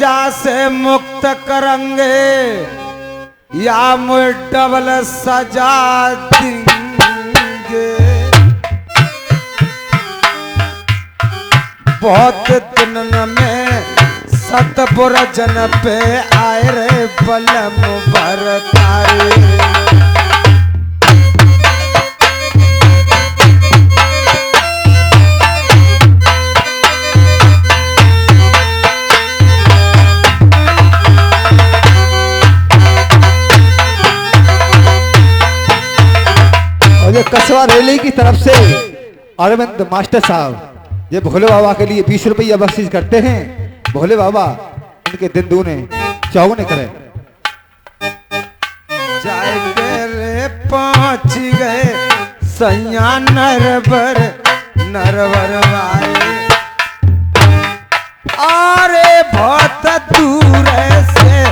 सजा से मुक्त करेंगे या डबल सजा देंगे। बहुत दिन में सतपुर जन पे आए रे बलम भरतारे। ये कसवा रैली की तरफ से अरविंद मास्टर साहब ये भोले बाबा के लिए 20 रुपया बख्शिश करते हैं। भोले बाबा उनके दिन दूने चौगुने करें। जाए रे पहुंच गए सैया नरवर आए। अरे बहुत दूर से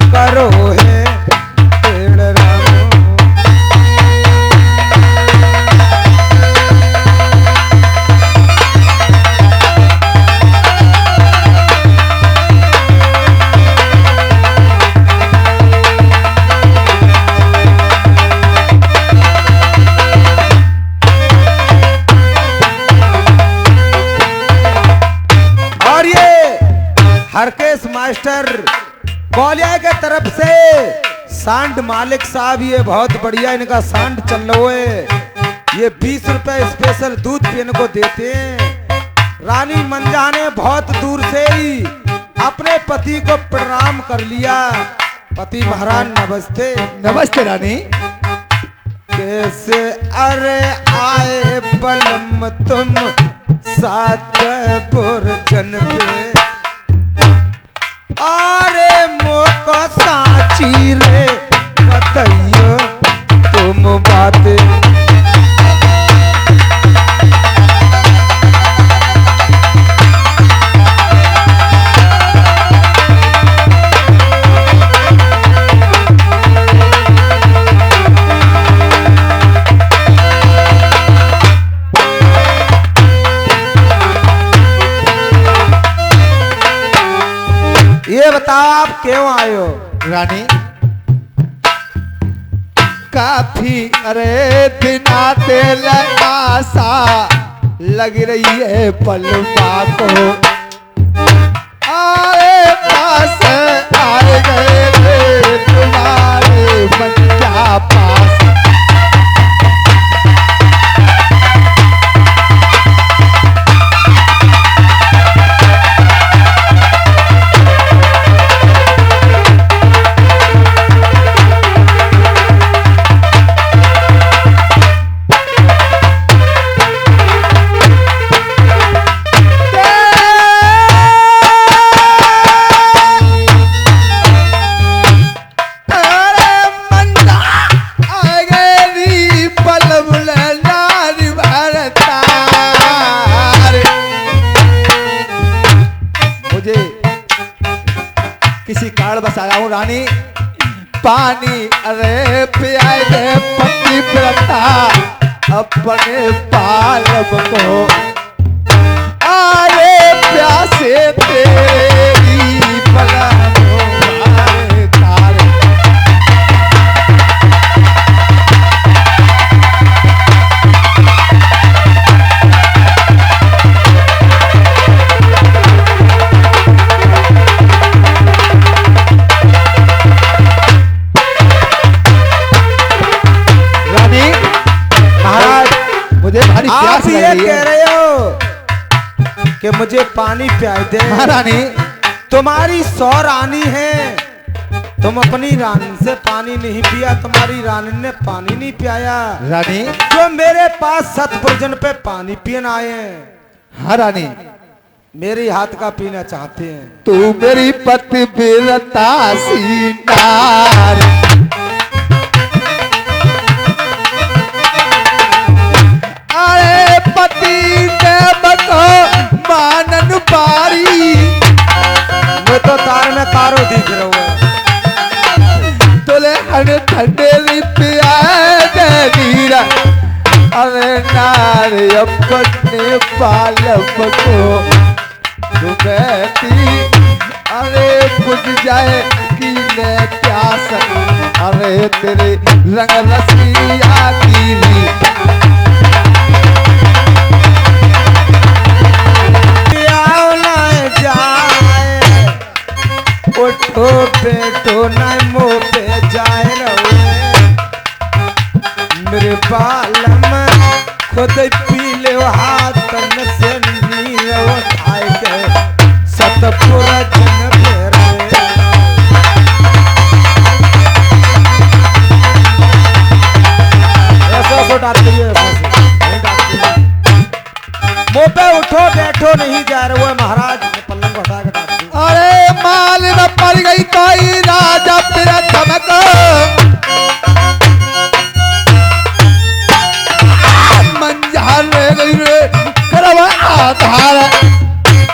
करो है हरकेश मास्टर ग्वालियर के तरफ से सांड मालिक साहब, ये बहुत बढ़िया इनका सांड चल रहा है। ये 20 रुपए स्पेशल दूध भी इनको देते हैं। रानी मंजा ने बहुत दूर से ही अपने पति को प्रणाम कर लिया। पति महाराज नमस्ते। नमस्ते रानी। कैसे अरे आए बलम तुम सातपुर जन पे। अरे मोको साची रे बताइयो तुम बातें। ये बताओ आप क्यों आए हो रानी? काफी अरे बिना तेल आशा लग रही है पलवा को। आए पास आए गए रे तुम्हारे बच्चा पास। किसी कारण बस आया हूँ रानी। पानी अरे पियाए दे पति व्रता अपने पालव को। आए प्यासे तेरी बलानो मारे तारे। आप ये कह रहे हो कि मुझे पानी पिया दे। महारानी तुम्हारी 100 रानी है, तुम अपनी रानी से पानी नहीं पिया, तुम्हारी रानी ने पानी नहीं पियाया। रानी जो मेरे पास सतपुरजन पे पानी पीने आए हैं। हाँ रानी मेरी हाथ का पीना चाहते हैं। तू मेरी पति बिरता सीनार। अरे पति ने बको मानन पारी। मैं तो तार में कारो दिख रहा हूँ। तोले हन ठंडे पिया दे नीरा। अरे नारे अपने पालव को दुबैती। अरे बुझ जाए कि ले प्यास, अरे तेरे रंग रसिया की आओ ना जाए उठो बैठो ना मुँह पे जाए रहो मेरे बालम खुद पी ले हाथ से नीर उठाए के सतपुरा जन फेरे ऐसा डालती है मुँह पे उठो बैठो नहीं जा रहे हो महाराज ने पल्लंग को हटा के डाल दी। अरे माल में पड़ गई कोई राजा प्रथम को, मंझार रह गई रे करवा आधार,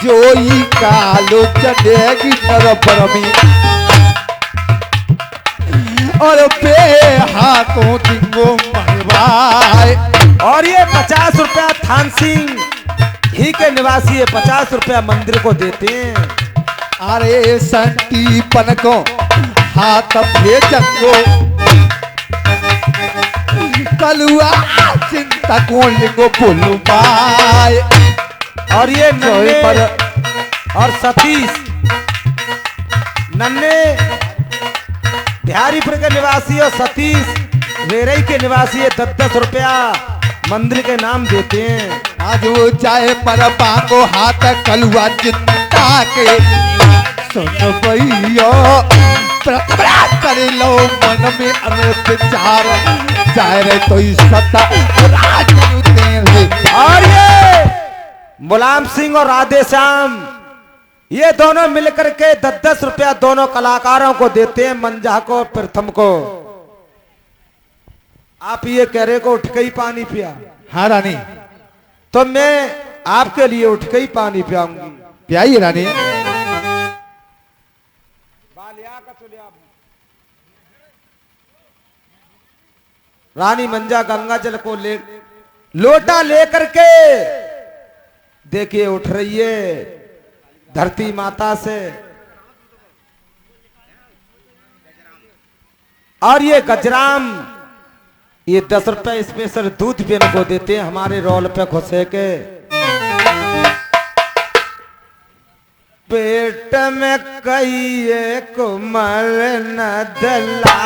जोई कालो चढ़ेगी नर में, और बे हाथों दिंगो मरवाए। और ये 50 रुपया थान सिंह ही के निवासी है 50 रुपया मंदिर को देते हैं। अरे संती पन को हाथ भेजन को, कलुआ चिंता कौन लिंगो बोलू पाए। और ये नन्हे और सतीश नन्हे बिहारीपुर के निवासी और सतीश वेरई के निवासी है 10-10 रुपया मंदिर के नाम देते हैं। आज वो चाहे पर पांगो हाथ कलुआ चिंता के, सुन भैया कर लो मन में अनर्थ विचार, चाहे रे तो सत्ता और ये मुलायम सिंह और राधे श्याम ये दोनों मिलकर के 10-10 रुपया दोनों कलाकारों को देते हैं, मंजा को और प्रथम को। आप ये कह रहे को उठ के ही पानी पिया। हाँ रानी, तो मैं आपके लिए उठ के ही पानी पियाऊंगी। पियाइए रानी। रानी मंजा गंगा जल को ले लोटा लेकर के देखिए उठ रही है धरती माता से। और ये गजराम ये 10 रुपए स्पेशल दूध पीने को देते हैं हमारे रोल पे घुसे के। पेट में कई कुमर न दला,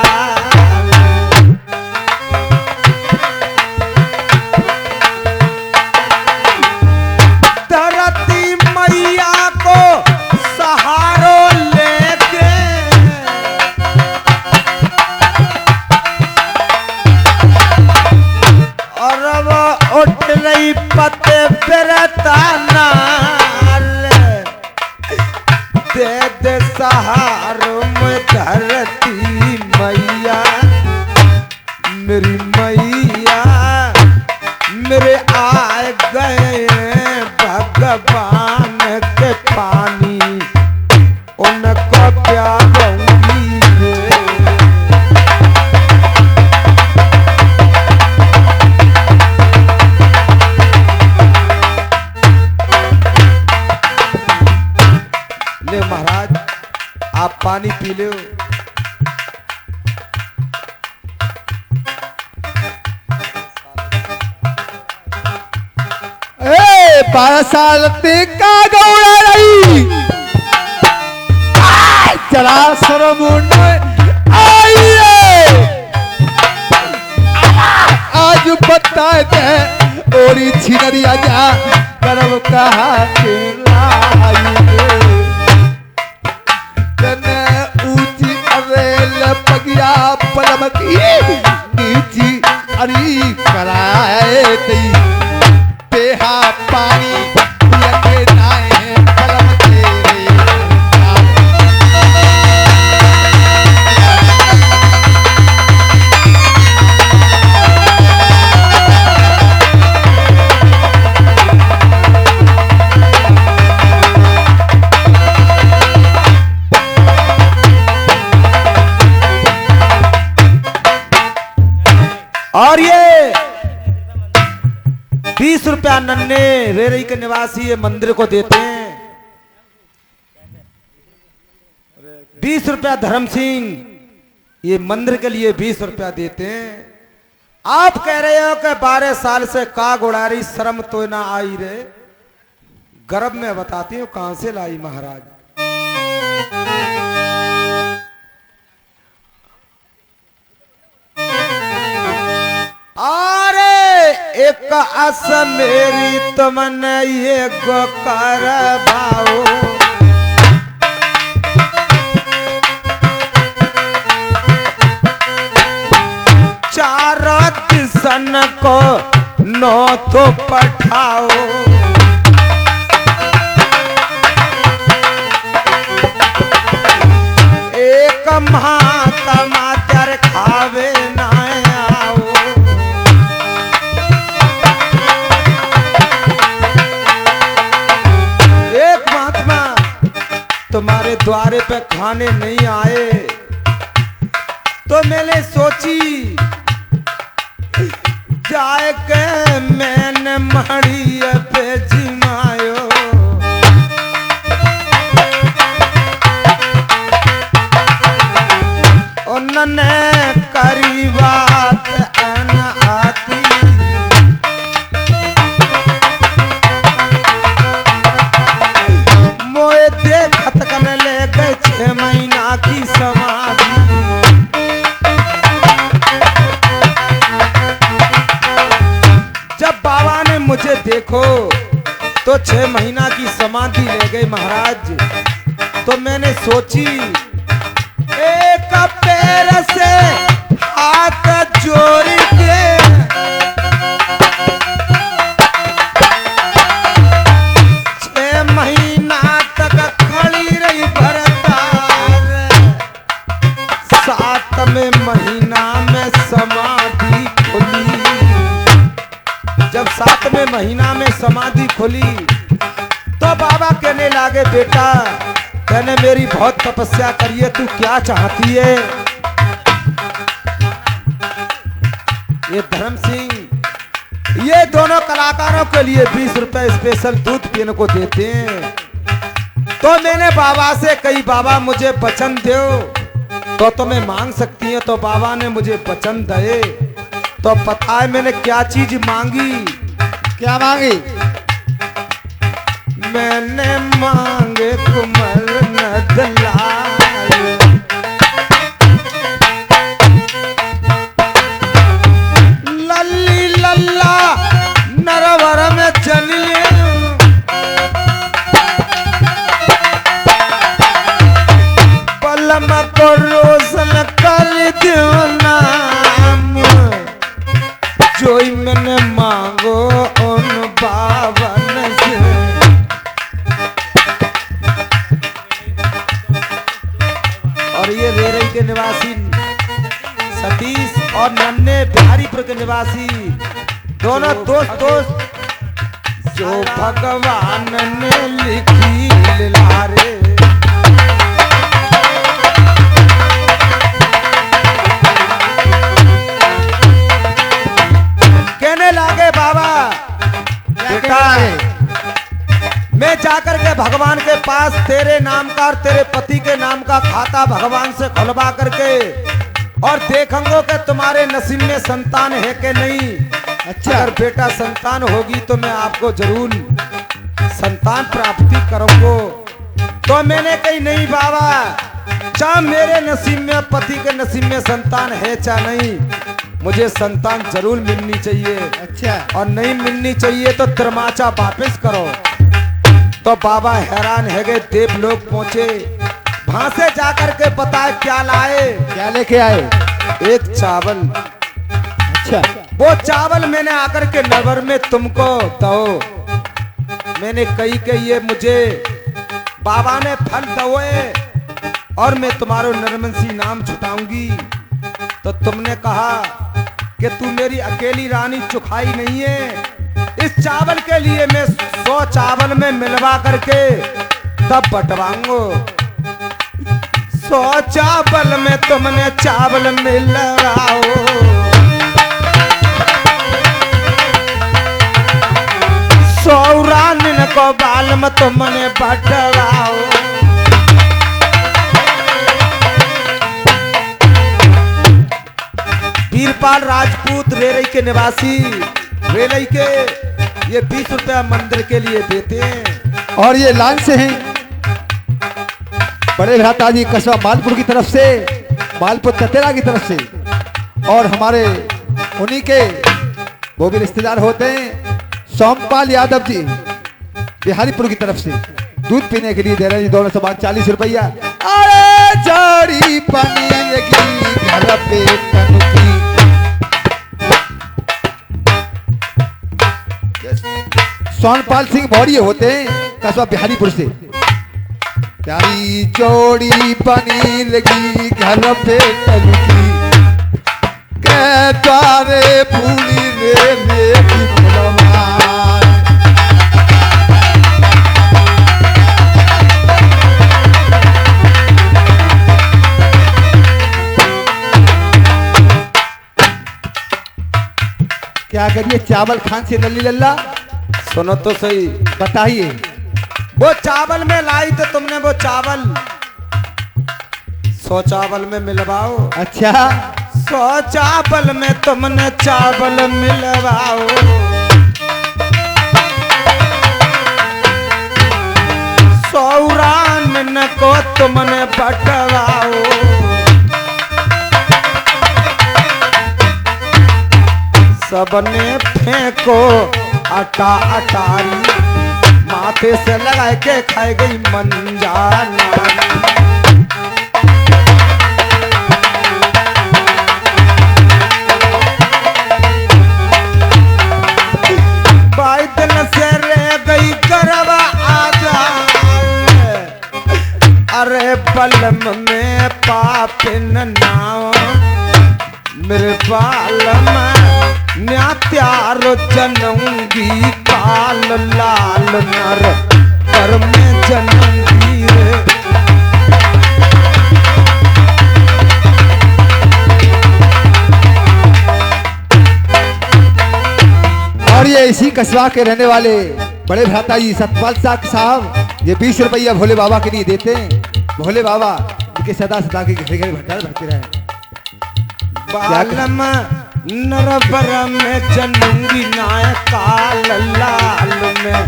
धरती मैया को सहारो लेके और वो उठ रही पते फिरताना, दे दे सहारो में धरती मैया, मेरी मैया मेरे आए गए भगवान के पानी उनको प्यारूंगी। ले महाराज आप पानी पी लो। ए 12 साल का गौड़ा रही चला सरमुंड आइए, आज बताए थे ओरी छिनरिया जा करब कहा के लाइए, तने ऊंची अरेल पगिया पलम की नीची अरी कराए दी, तेहा पानी लगे नाए पलम तेरे और ये 20 रुपया नन्हे रेरई के निवासी ये मंदिर को देते हैं। 20 रुपया धर्म सिंह ये मंदिर के लिए 20 रुपया देते हैं। आप कह रहे हो कि 12 साल से का गुड़ारी शर्म तो ना आई रे। गर्भ में बताती हूँ कहां से लाई महाराज। अरे एक आस मेरी तुमने ये गो कर भाओ, चार दिसन को नौ तो पठाओ, एक महात्मा तर खावे ना आओ। एक महात्मा तुम्हारे द्वारे पे खाने नहीं आए तो मैंने सोची जाए के मैंने मड़ी पे जिमायो। उन्होंने करी बात अन आती, मोए देखत कने ले गए 6 महीना की समाधि। जब बाबा ने मुझे देखो तो 6 महीना की समाधि ले गए महाराज। तो मैंने सोची एक पैर से हाथ जोड़ के 6 महीना तक खड़ी रही भरतार। 7वें महीना में समाधि खुली। जब 7वें महीना में समाधि खुली तो बाबा कहने लागे बेटा मैंने मेरी बहुत तपस्या करी है, तू क्या चाहती है। ये धर्म सिंह ये दोनों कलाकारों के लिए 20 रुपए स्पेशल दूध पीने को देते हैं। तो मैंने बाबा से कही बाबा मुझे वचन दो तो तुम्हें मांग सकती है। तो बाबा ने मुझे वचन दे। तो पता है मैंने क्या चीज मांगी। क्या मांगी? मैंने मांगे कुमर नदलाल, लल्ली लल्ला नरवर में चलिए, पलम को रोशन कर दो नाम, जो मैंने मांगो उन बावन से। और ये रेरई के निवासी सतीश और नन्हे बिहारीपुर के निवासी दोनों दोस्त जो भगवान ने लिखी लीलारे। कहने लागे बाबा बेटा मैं जाकर के भगवान के पास तेरे नाम का और तेरे पति के नाम का खाता भगवान से खुलवा करके और देखूंगा कि तुम्हारे नसीब में संतान है कि नहीं। अच्छा। अगर बेटा संतान होगी तो मैं आपको जरूर संतान प्राप्ति करूंगा। तो मैंने कही नहीं बाबा चाहे मेरे नसीब में पति के नसीब में संतान है चाहे नहीं, मुझे संतान जरूर मिलनी चाहिए। अच्छा। और नहीं मिलनी चाहिए तो त्रिमाचा वापस करो। तो बाबा हैरान है गए। देवलोक पहुंचे, वहां से जाकर के बताए क्या लाए। क्या लेके आए? एक चावल। अच्छा। वो चावल मैंने आकर के नगर में तुमको दो। मैंने कही कि ये मुझे बाबा ने फल दोए और मैं तुम्हारो नरमनसी नाम छुटाऊंगी। तो तुमने कहा कि तू मेरी अकेली रानी चुखाई नहीं है। इस चावल के लिए मैं 100 चावल में मिलवा करके तब बंटवाऊंगो। 100 चावल में तुमने चावल मिलवाओ। 100 रानी को बाल में तुमने बंटवाओ। वीरपाल राजपूत रेलई के निवासी रेलई के ये 20 रुपया मंदिर के लिए देते हैं। और ये लाइन से हैं बड़े भ्राता जी कस्बा मालपुर की तरफ से, मालपुर ततेरा की तरफ से, और हमारे उन्हीं के वो भी रिश्तेदार होते हैं सोमपाल यादव जी बिहारीपुर की तरफ से, दूध पीने के लिए दे रहे हैं दोनों से 40 रुपया। अरे जारी पनीर की घर पे तनकी। सोनपाल सिंह मौर्य होते हैं कस्बा बिहारीपुर से। प्यारी जोड़ी बनी लगी घर पे तनकी के द्वारे फूली रे मेरी फुलवान। क्या करिए चावल खान से नली लल्ला? सुनो तो सही, बताइए। वो चावल में लाई तो तुमने वो चावल 100 चावल में मिलवाओ। अच्छा 100 चावल में तुमने चावल मिलवाओ। 100 रान को तुमने बटवाओ। सबने फेंको आटा अटारी, माथे से लगा के खाए गई मंजाना। दिन से रह गई करवा आजा, अरे बलम में पापिन नाव मेरे बालम न्यात्यारो जनऊंगी काल लाल नर पर में जनऊंगी रे। और ये इसी कस्बा के रहने वाले बड़े भ्राता जी सतपाल साहब ये 20 रुपया भोले बाबा के लिए देते हैं। भोले बाबा इनके सदा सदा के घर घर भंडार भरते रहे। बालम नरबर में जनूंगी नाय काल लाल में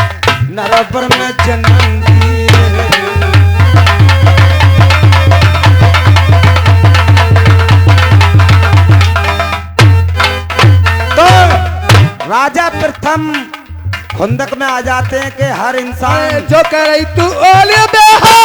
नरबर में जनूंगी। तो राजा प्रथम खुंदक में आ जाते हैं कि हर इंसान जो कह रही तू ओले बेहा